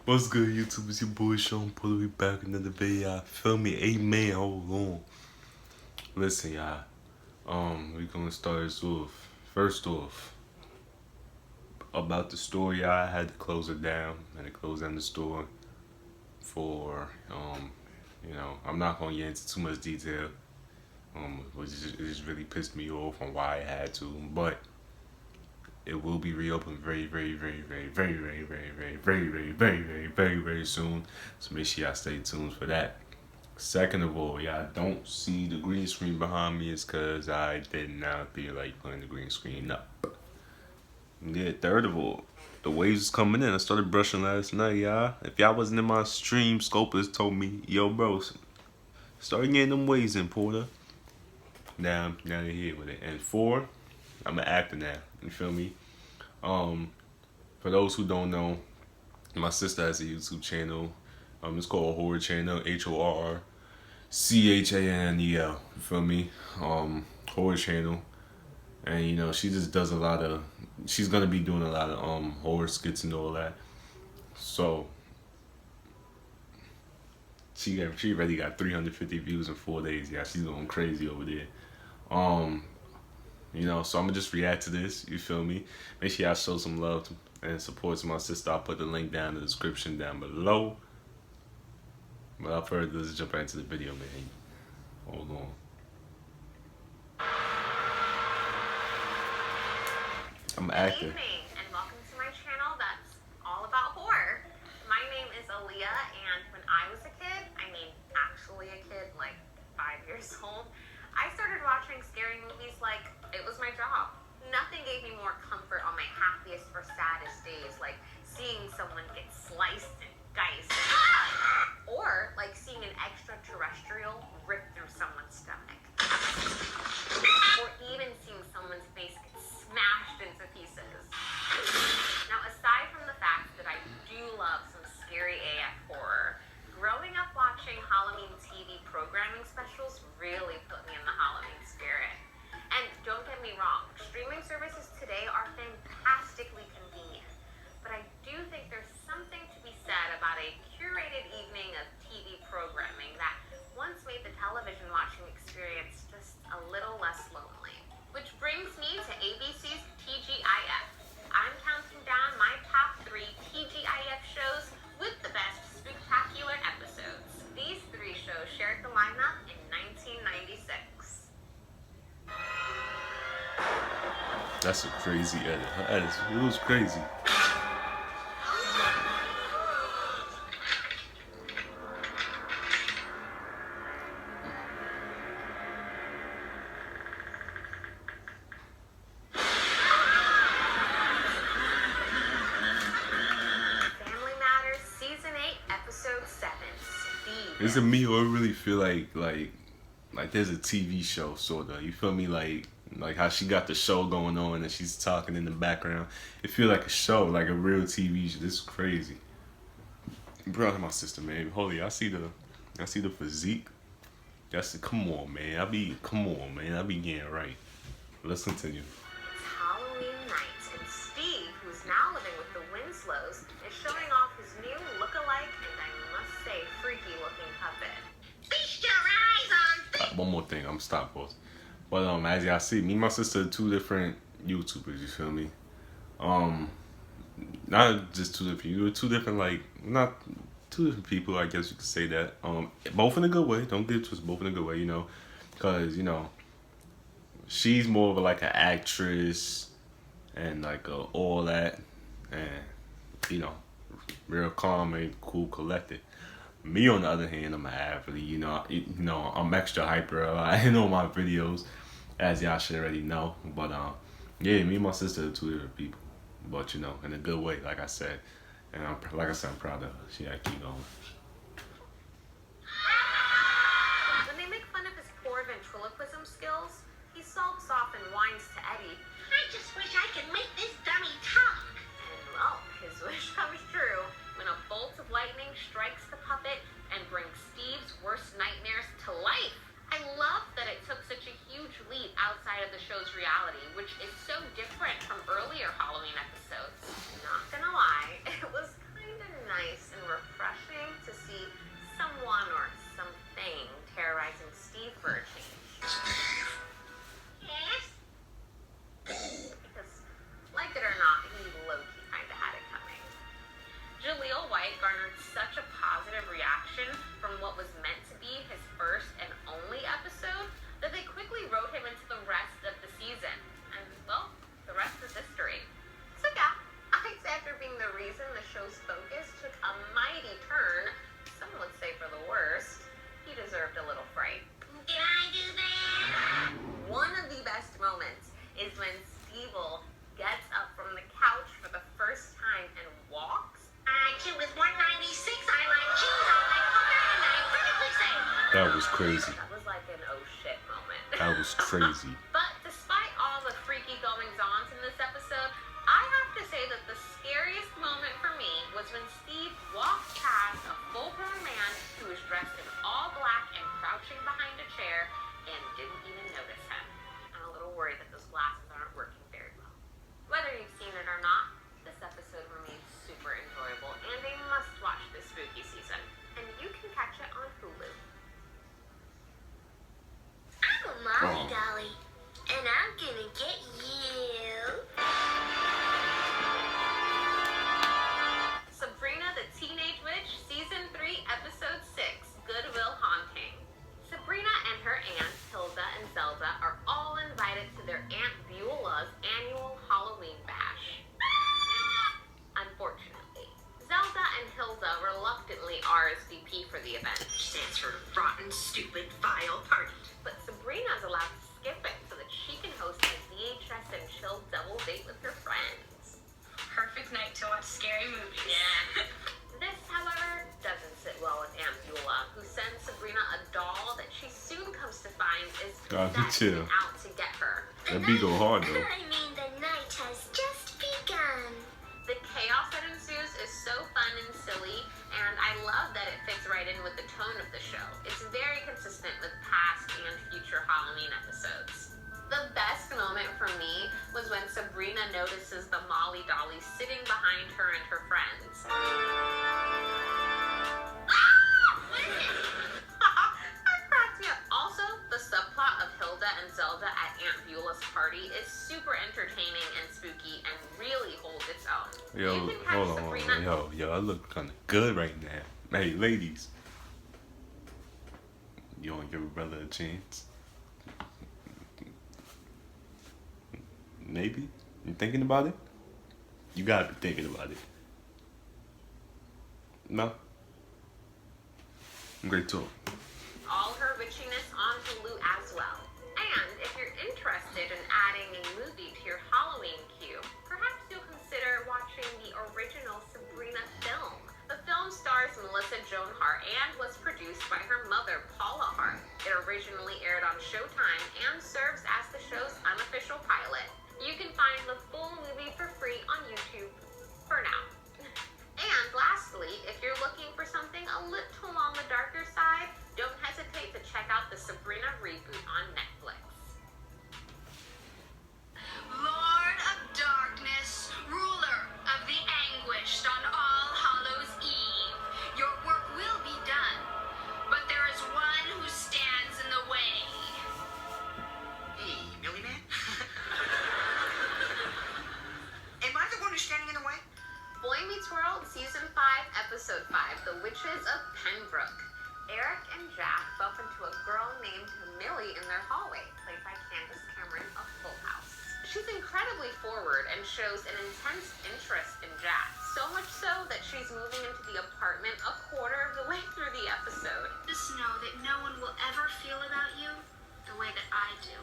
What's good, YouTube? It's your boy Sean Pulley back with another video. Y'all feel me? Amen. Hold on. Listen, y'all. We gonna start this off. First off, about the store, y'all. I had to close it down. I had to close down the store for I'm not gonna get into too much detail. Which it just really pissed me off on why I had to, but it will be reopened very soon. So make sure y'all stay tuned for that. Second of all, y'all don't see the green screen behind me is cause I did not feel like putting the green screen up. Yeah, third of all, the waves is coming in. I started brushing last night, y'all. If y'all wasn't in my stream, Scopus told me, yo bro, start getting them waves in, Porter. Now they're here with it. And four, I'm an actor now. You feel me? For those who don't know, my sister has a YouTube channel. It's called Horror Channel, HORCHANNEL. You feel me? Horror Channel. And she just does she's gonna be doing a lot of horror skits and all that. So she already got 350 views in 4 days. Yeah, she's going crazy over there. So I'm gonna just react to this. You feel me? Make sure y'all show some love and support to my sister. I'll put the link down in the description down below. Without further ado, let's jump right into the video, man. Hold on. I'm an actor. Good evening, and welcome to my channel that's all about horror. My name is Aaliyah, and when I was a kid, actually a kid, like 5 years old, I started watching scary movies like it was my job. Nothing gave me more comfort on my happiest or saddest days, like seeing someone get sliced and diced, or like seeing an extraterrestrial rip through someone's stomach, or even seeing someone's face get smashed into pieces. Now, aside from the fact that I do love some scary AF horror, growing up watching Halloween TV programming specials really put me in the Halloween spirit. And don't get me wrong, streaming services today are fantastically convenient, but I do think there's something to be said about a curated evening of TV programming that once made the television watching experience just a little less lonely. Which brings me to ABC's TGIF. I'm counting down my top 3 TGIF shows with the best spectacular episodes. These 3 shows shared the lineup in 1996. That's a crazy edit. It was crazy. Family Matters, Season 8, Episode 7, Speed. Is it me or I really feel like there's a TV show sorta? You feel me? Like how she got the show going on and she's talking in the background. It feel like a show, like a real TV show. This is crazy. Bro, my sister, man. Holy, I see the physique. Come on, man. I be getting it right. Let's continue. It's Halloween night, and Steve, who's now living with the Winslows, is showing off his new look-alike and, I must say, freaky-looking puppet. Feast your eyes on... One more thing, I'm stop both. But as y'all see, me and my sister are 2 different YouTubers. You feel me? Not just 2 different. You were 2 different, not 2 different people. I guess you could say that. Both in a good way. Don't get it twisted. Both in a good way. Because she's more of an actress and all that, and real calm and cool, collected. Me, on the other hand, I'm an athlete. I'm extra hyper. I know my videos, as y'all should already know. But yeah, me and my sister are 2 different people. But in a good way, like I said. And I'm proud of her. She gotta keep going. When they make fun of his poor ventriloquism skills, he sulks off and whines to Eddie, "I just wish I could make this dummy talk." And well, his wish comes true when a bolt of lightning strikes the puppet and brings Steve's worst nightmares to life. I love that it took such a huge leap outside of the show's reality, which is so different from earlier Halloween episodes. Not gonna lie, it was kinda nice and crazy. That was like an oh shit moment. That was crazy. But despite all the freaky goings-ons in this episode, I have to say that the scariest moment for me was when Steve walked past a full-grown man who was dressed in all black and crouching behind a chair and didn't even notice him. I'm a little worried that those glasses aren't working very well. Whether you've seen it or not, this episode remains super enjoyable and a must-watch this spooky season. And you can catch it on Hulu. I'm a Molly Dolly, and I'm gonna get you. Sabrina the Teenage Witch, Season 3, Episode 6, Goodwill Haunting. Sabrina and her aunts, Hilda and Zelda, are all invited to their Aunt Beulah's annual Halloween bash. Unfortunately, Zelda and Hilda reluctantly RSVP for the event. Stands for rotten, stupid, vile party. But Sabrina's allowed to skip it so that she can host a VHS and chill double date with her friends. Perfect night to watch scary movies. Yeah. This, however, doesn't sit well with Aunt Beulah, who sends Sabrina a doll that she soon comes to find is chill. out to get her. That beat go hard though. I mean, the night has just begun. The chaos that ensues is so fun and silly, and I love that it fits right in with the tone of the show. It's very consistent with past and future Halloween episodes. The best moment for me was when Sabrina notices the Molly Dolly sitting behind her and her friends. That cracked me up. Also, the subplot of Hilda and Zelda at Aunt Beulah's party is super entertaining and spooky and really holds its own. Yo, You can catch hold on. Sabrina- Yo, I look kind of good right now. Hey, ladies. You want to give a brother a chance? Maybe? You thinking about it? You gotta be thinking about it. No? Great talk. all her witchiness on Hulu as well. And if you're interested in adding a movie to your Halloween queue, perhaps you'll consider watching the original Sabrina film. The film stars Melissa Joan Hart and was produced by her mother, Paula Hart. It originally aired on Showtime and serves as the show's unofficial pilot. You can find the full movie for free on YouTube for now. And lastly, if you're looking for something a little on the darker side, don't hesitate to check out the Sabrina reboot on Netflix. Lord of darkness, ruler of the anguished on All Hallows Eve, your work will be done, but there is one who stands in the way. Hey, Billy Man? Am I the one who's standing in the way? Boy Meets World Season 5, Episode 5, The Witches of Pembroke. Eric and Jack bump into a girl named Millie in their hallway, played by Candace Cameron of Full House. She's incredibly forward and shows an intense interest in Jack, so much so that she's moving into the apartment a quarter of the way through the episode. Just know that no one will ever feel about you the way that I do.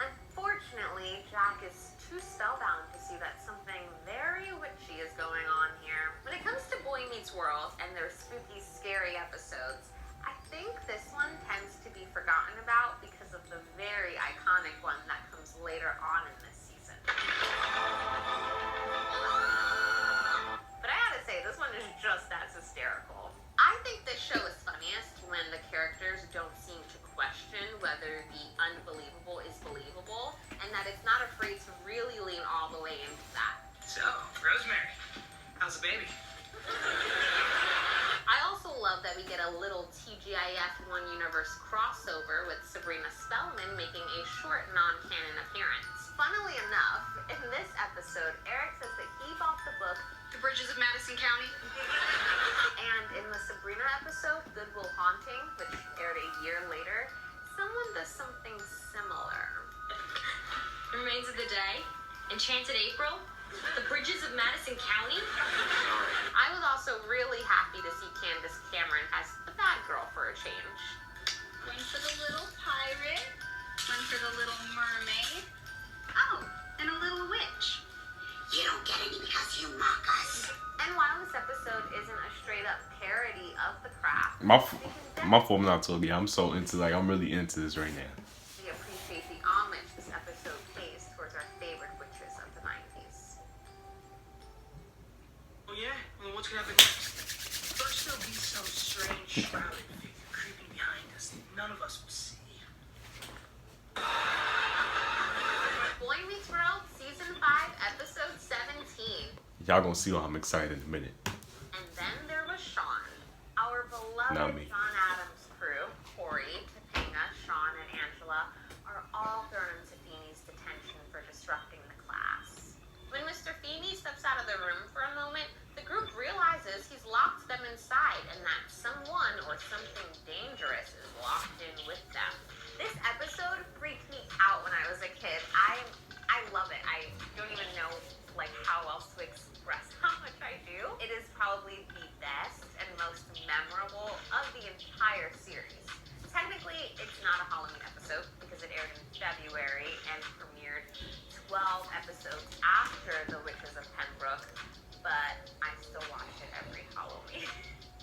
Unfortunately, Jack is too spellbound to see that something very witchy is going on here. When it comes to Boy Meets World and their spooky, scary episodes, I think this one tends to be forgotten about because of the very iconic one that comes later on in this season. But I gotta say, this one is just as hysterical. I think this show is funniest when the characters don't seem to question whether the unbelievable is believable, and that it's not afraid to really lean all the way into that. So, Rosemary, how's the baby? I also love that we get a little TGIF One Universe crossover with Sabrina Spellman making a short non-canon appearance. Funnily enough, in this episode, Eric says that he bought the book The Bridges of Madison County. and in the Sabrina episode, Goodwill Haunting, which aired a year later, someone does something similar. Remains of the Day, Enchanted April, The Bridges of Madison County. I was also really happy to see Candace Cameron as the bad girl for a change. One for the little pirate, one for the little mermaid. Oh, and a little witch. You don't get any because you mock us. And while this episode isn't a straight up parody of The Craft, My we can My fault, I'm not talking. I'm so into, like, I'm really into this right now. We appreciate the homage this episode pays towards our favorite witches of the 90s. Oh yeah? Well, what's gonna happen next? First there'll be some strange shrouded figure creeping behind us that none of us will see. Boy Meets World Season 5, Episode 17. Y'all gonna see why I'm excited in a minute. And then there was Sean. Our Not beloved me. John Adams crew, Corey, Topanga, Sean, and Angela, are all thrown into Feeney's detention for disrupting the class. When Mr. Feeney steps out of the room for a moment, the group realizes he's locked them inside and that someone or something dangerous is locked in with them. This episode freaked me out when I was a kid. I love it. I don't even know like how else to express how much I do. It is probably the best and most memorable of the entire series. Technically, it's not a Halloween episode because it aired in February and premiered 12 episodes after The Witches of Pembroke, but I still watch it every Halloween.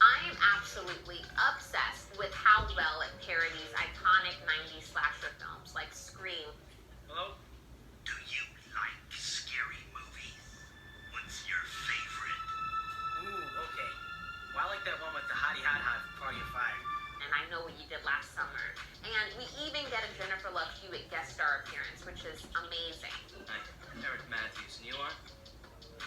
I am absolutely obsessed with how well it parodies iconic 90s slasher films like Scream. Hello? Do you like scary movies? What's your favorite? Ooh, okay. Well, I like that one with the hottie hot hot Party of Five. And I Know What You Did Last Summer. And we even get a Jennifer Love Hewitt guest star appearance, which is amazing. Hi, Eric Matthews, and you are?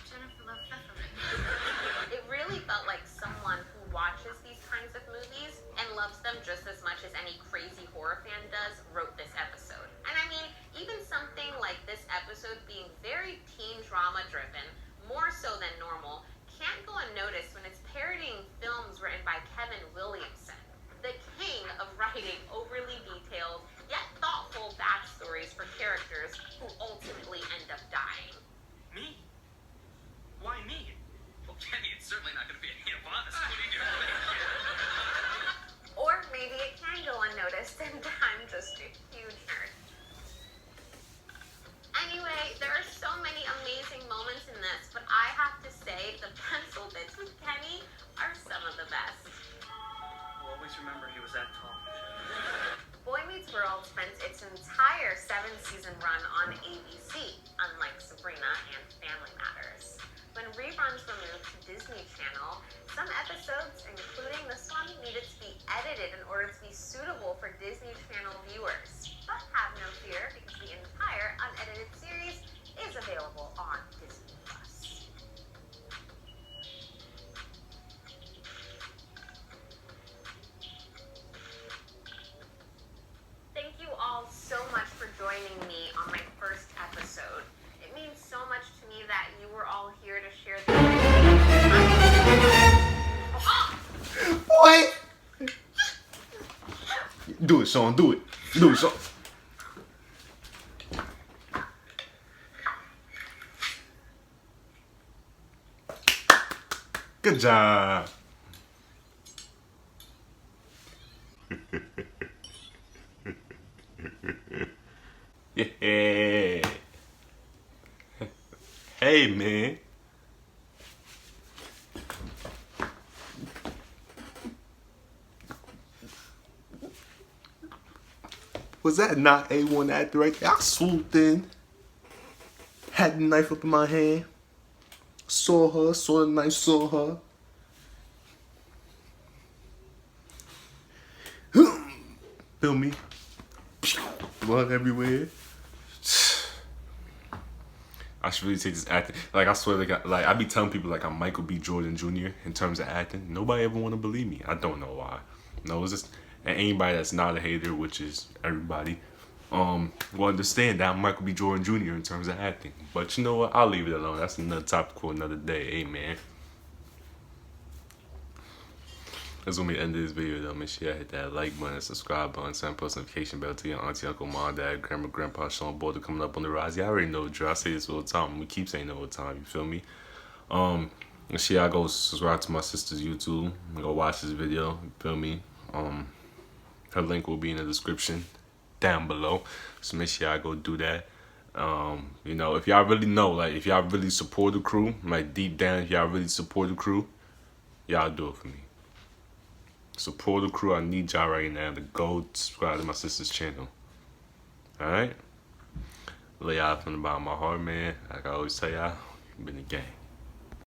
Jennifer Love Pfefferman. It really felt like someone who watches these kinds of movies and loves them just as much as any crazy horror fan does wrote this episode. And I mean, even something like this episode being very teen drama driven, more so than normal, can't go unnoticed when it's parodying films written by Kevin Williamson, the king of writing overly detailed yet thoughtful backstories for characters who ultimately end up dying. Me? Why me? Well, Kenny, it's certainly not going to be any of us. What are you doing? Or maybe it can go unnoticed and I'm just a huge nerd. Anyway, there are so many amazing moments in this, but I have to say the pencil bits with Kenny are some of the best. We'll always remember he was that tall. Boy Meets World spent its entire 7-season run on ABC, unlike Sabrina and Family Matters. When reruns were moved to Disney Channel, some episodes, including this one, needed to be edited in order to be suitable for Disney Channel viewers. But have no fear, because the entire unedited series is available on Disney+. Thank you all so much for joining me on my first episode. It means so much to me that you were all here to share the Boy! Do it, Sean. Do it. Do it, Sean. Good job. Yeah. Hey, man. Was that not A1 actor right there? I swooped in, had the knife up in my hand, saw her, saw the knife, saw her. Feel me? Blood everywhere. I should really take this acting. Like, I swear, like I be telling people like I'm Michael B. Jordan Jr. in terms of acting. Nobody ever want to believe me. I don't know why. No, it's just, and anybody that's not a hater, which is everybody, will understand that I'm Michael B. Jordan Jr. in terms of acting. But you know what? I'll leave it alone. That's another topic for another day. Hey, man. That's gonna be the end of this video though. Make sure you hit that like button, subscribe button, send post notification bell to your auntie, uncle, mom, dad, grandma, grandpa, Sean Border coming up on the rise. Y'all already know the drill. I say this all the time. We keep saying it all the time, you feel me? Make sure y'all go subscribe to my sister's YouTube. Go watch this video, you feel me? Her link will be in the description down below. So make sure y'all go do that. You know, if y'all really know, like if y'all really support the crew, like deep down, if y'all really support the crew, y'all do it for me. Support the crew. I need y'all right now to go subscribe to my sister's channel. Alright? Lay out from the bottom of my heart, man. Like I always tell y'all, been the gang.